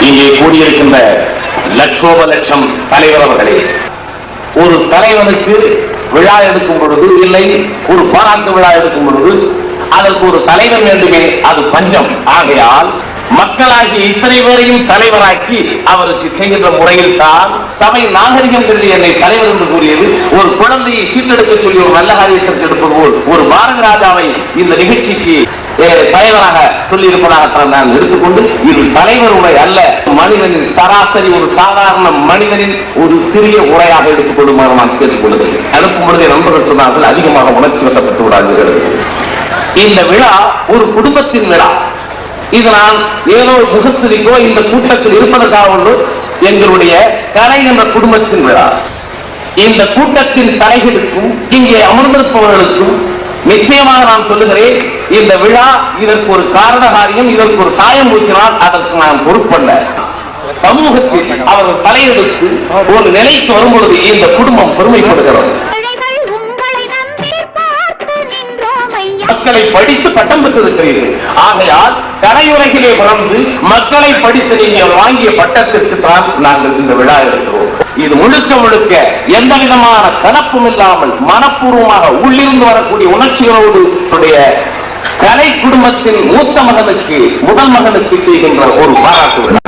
இங்கே கூடியிருக்கின்ற லட்சோப லட்சம் தலைவர் அவர்களே, ஒரு தலைவனுக்கு விழா எடுக்கும் பொழுது, இல்லை ஒரு பாராட்டு விழா எடுக்கும் பொழுது அதற்கு ஒரு தலைவர் வேண்டுமே, அது பஞ்சம். ஆகையால் மக்களாகிய இத்தனை பேரையும் தலைவராக்கி அவருக்கு செய்கின்ற முறையில் தான் சபை நாகரிகம் கருதி என்னை தலைவர் என்று கூறியது. ஒரு குழந்தையை சீட்டெடுக்க சொல்லி ஒரு நல்ல காரியத்திற்கு எடுப்பது போல் ஒரு பாரத ராஜாவை இந்த நிகழ்ச்சிக்கு தலைவராக சொல்லி இருப்பதாக நான் எடுத்துக்கொண்டு, இது தலைவர் உரை அல்ல, மனிதனின் சராசரி ஒரு சாதாரண மனிதனின் ஒரு சிறிய உரையாக எடுத்துக்கொள்ளுமாறு நான் கேட்டுக்கொள்கிறேன். அனுப்பும் பொழுதே நண்பர்கள் சொன்னார்கள், அதிகமாக உணர்ச்சி வசப்பட்டு விடாது. இந்த விழா ஒரு குடும்பத்தின் விழா. இது நான் ஏதோ முகத்திற்கோ இந்த கூட்டத்தில் இருப்பதற்காக ஒன்று, எங்களுடைய கலை என்ற குடும்பத்தின் விழா. இந்த கூட்டத்தின் தலைகளுக்கும் இங்கே அமர்ந்திருப்பவர்களுக்கும் நிச்சயமாக நான் சொல்லுகிறேன், இந்த விழா இதற்கு ஒரு காரண காரியம், இதற்கு ஒரு சாயம் ஊற்றினால் அதற்கு நான் பொறுப்பல்ல. சமூகத்தில் அவர்கள் தலையெடுத்து ஒரு நிலைக்கு வரும்பொழுது இந்த குடும்பம் பெருமைப்படுகிறது. மக்களை படித்து பட்டம் பெற்றிருக்கிறீர்கள். ஆகையால் கலையுலகிலே பிறந்து மக்களை படித்து நீங்கள் வாங்கிய பட்டத்திற்கு தான் நாங்கள் இந்த விழா இருக்கிறோம். இது முழுக்க முழுக்க எந்த விதமான கலப்பும் இல்லாமல் மனப்பூர்வமாக உள்ளிருந்து வரக்கூடிய உணர்ச்சிகளோடு கலை குடும்பத்தின் மூத்த மகனுக்கு முதல் மகனுக்கு செய்கின்ற ஒரு பாராட்டு விழா.